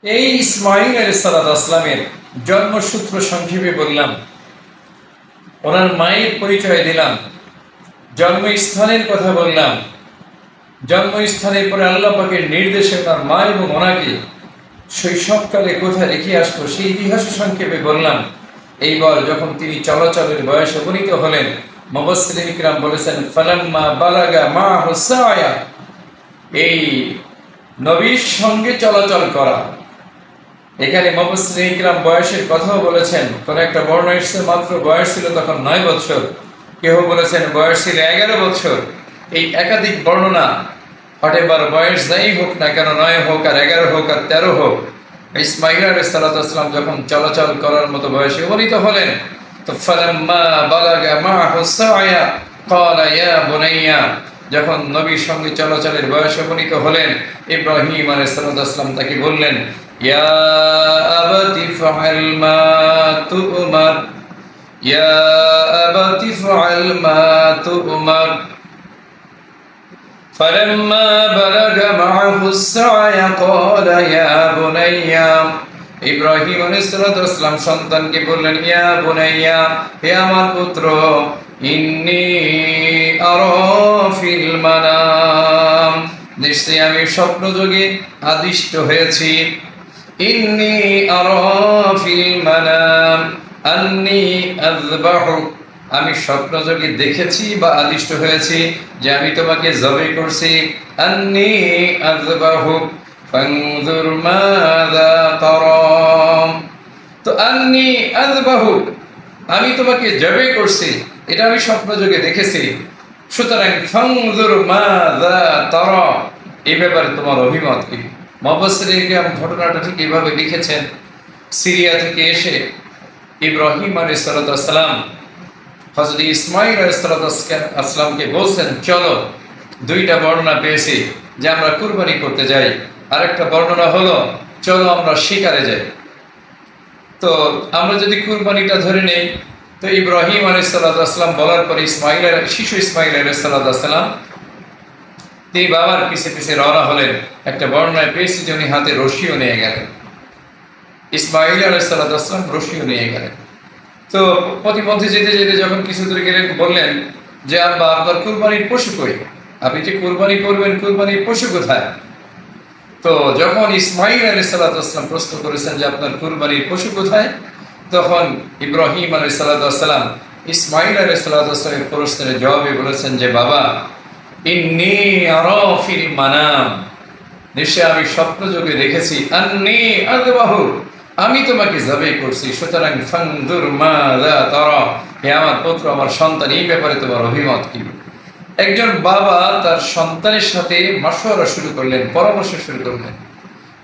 এই ইসমাঈল আলাইহিস সালামের জন্মসূত্র সংক্ষেপে বললাম, ওনার মায়ের পরিচয় দিলাম, জন্মস্থানের কথা বললাম, জন্মস্থানের পরে আল্লাহ পাকের নির্দেশে ওনার মা এবং ওনাকে শৈশবকালে কোথায় রেখে আসতো সেই ইতিহাস সংক্ষেপে বললাম। এইবার যখন তিনি চলাচলের বয়সে উপনীত হলেন, মুফাসসিরিন কিরাম বলেছেন ফালাম্মা বালাগা মাহু সায়া, এই নবীর সঙ্গে চলাচল করা। এখানে মুফাসসিরিন কিরাম বয়সের কথাও বলেছেন। কোন একটা বর্ণনা এসেছে মাত্র বয়স ছিল তখন 9 বছর, কেউ বলেছেন বয়স ছিল 11 বছর। এই একাধিক বর্ণনা, হটেবার বয়স যাই হোক না কেন, 9 হোক আর 11 হোক আর 13 হোক, ইসমাঈল আলাইহিস সালাম যখন চলাচল করার মতো বয়সে উপনীত হলেন, তো ফালাম্মা বালাগা মাহু সায়া ক্বালা ইয়া বুনাইয়া, যখন নবীর সঙ্গে চলাচলের বয়সে উপনীত হলেন, ইব্রাহিম আলাইহিস সালাম তাকে বললেন ইয়া আবাতি ফাআল মা তু'মার, ইয়া আবাতি ফাআল মা তু'মার। فلما بلغ معه السعي قال يا بني, ইব্রাহিম আলাইহিস সালাম সন্তানকে বললেন ইয়া বুনাইয়া, হে আমার পুত্র, ইন্নী আরা ফিল মানাম, নিশ্চয়ই আমি স্বপ্নযোগে আদিষ্ট হয়েছি। ইন্নী আরা ফিল মানাম আন্নী আযবাহুক, আমি স্বপ্নযোগে দেখেছি বা আদিষ্ট হয়েছি যে আমি তোমাকে জবাই করছি। আন্নী আযবাহুক ফানজুর মাযা তারাম, তো আন্নী আযবাহুক, আমি তোমাকে জবাই করছি, এটা আমি স্বপ্নযোগে দেখেছি। সুতরাং ফানজুর মাযা তারা, এই ব্যাপারে তোমার অভিমত কি? মুফাসসিরিন কিরাম ঘটনাটা ঠিক এভাবে লিখেছেন। সিরিয়া থেকে এসে ইব্রাহিম আলাইহিস সালাম হযরত ইসমাঈল আলাইহিস সালামকে বলছেন চলো, দুইটা বর্ণনা পেয়েছি যে আমরা কুরবানি করতে যাই, আরেকটা বর্ণনা হলো চলো আমরা শিকারে যাই। তো আমরা যদি কুরবানিটা ধরে নেই, তো ইব্রাহিম আলাইহিস সালাম বলার পরে শিশু ইসমাঈল আলাইহিস সালাম তিনি বাবার পিছে পিছে রওনা হলেন। একটা বর্ণনায় পেয়েছি যে উনি হাতে রশিও নিয়ে গেলেন, ইসমাঈল আলাইহিস সালাম রশিও নিয়ে গেলেন। তো প্রতিপথে যেতে যেতে যখন কিছু দূরে গেলেন, বললেন যে আব্বা, আপনার কুরবানির পশু কই? আপনি যে কুরবানি করবেন, কুরবানির পশু কোথায়? তো যখন ইসমাঈল আলাইহিস সালাম প্রশ্ন করেছেন যে আপনার কুরবানির পশু কোথায়, তখন ইব্রাহিম আলাইহিস সালাম ইসমাঈল আলাইহিস সালামের প্রশ্নের জবাবে বলেছেন যে বাবা, ইন্নী আরা ফিল মানাম, নিশ্চয় আমি স্বপ্নযোগে দেখেছি, আন্নী আযবাহু, আমি তোমাকে জবাই করছি। সুতরাং ফানজুর মাযা তারা, হে আমার পুত্র, আমার সন্তান, এই ব্যাপারে তোমার অভিমত কি? একজন বাবা তার সন্তানের সাথে মাশওয়ারা শুরু করলেন, পরামর্শ শুরু করলেন।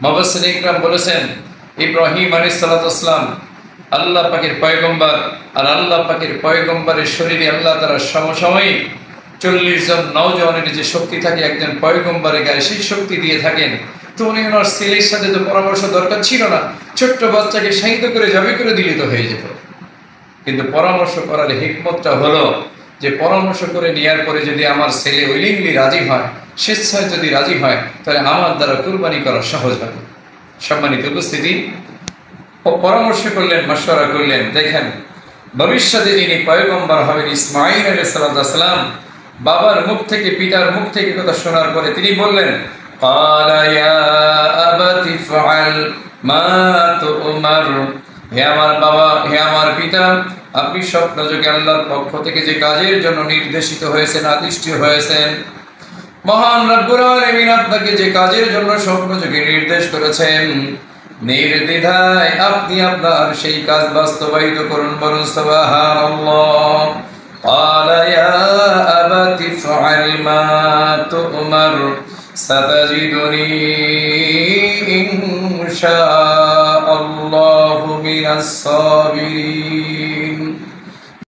মুফাসসিরিন কিরাম বলেছেন ইব্রাহিম আলাইহিস সালাম আল্লাহ পাকের পয়গম্বর, আর আল্লাহ পাকের পয়গম্বরের শরীরে আল্লাহ তাআলা সমসাময়িক 40 জন নওজওয়ানের যে শক্তি থাকে একজন পয়গম্বরের গায়ে, সেই শক্তি দিয়ে থাকেন। তো উনি ওনার ছেলের সাথে তো পরামর্শ দরকার ছিল না, ছোট্ট বাচ্চাকে শাহিদ করে জবাই করে দিলে তো হয়ে যেত। কিন্তু পরামর্শ করার হিকমতটা হলো যে পরামর্শ করে নেওয়ার পরে যদি আমার ছেলে উইলিংলি রাজি হয়, স্বেচ্ছায় যদি রাজি হয়, তাহলে আমার দ্বারা কুরবানি করা সহজ হবে। সম্মানিত উপস্থিতি, ও পরামর্শ করলেন, মাশওয়ারা করলেন। দেখেন, ভবিষ্যতে যিনি পয়গম্বর হবেন ইসমাঈল আলাইহিস সালাম, বাবার মুখ থেকে, পিতার মুখ থেকে কথা শোনার পরে তিনি বললেন ক্বালা ইয়া আবাতি ফাআল মা তু'মার, হে আমার বাবা, হে আমার পিতা, আপনি স্বপ্নযোগে আল্লাহর পক্ষ থেকে যে কাজের জন্য নির্দেশিত হয়েছেন, আদিষ্ট হয়েছেন, মহান রব্বুল আলামিন আপনাকে যে কাজের জন্য স্বপ্নযোগে নির্দেশ করেছেন, নির্দ্বিধায় আপনি আপনার সেই কাজ বাস্তবায়িত করুন। বলুন সুবহানাল্লাহ। ক্বালা ইয়া আবাতি ফাআল মা তু'মার সাতাজিদুনি ইনশাআল্লাহু মিনাস সাবিরিন।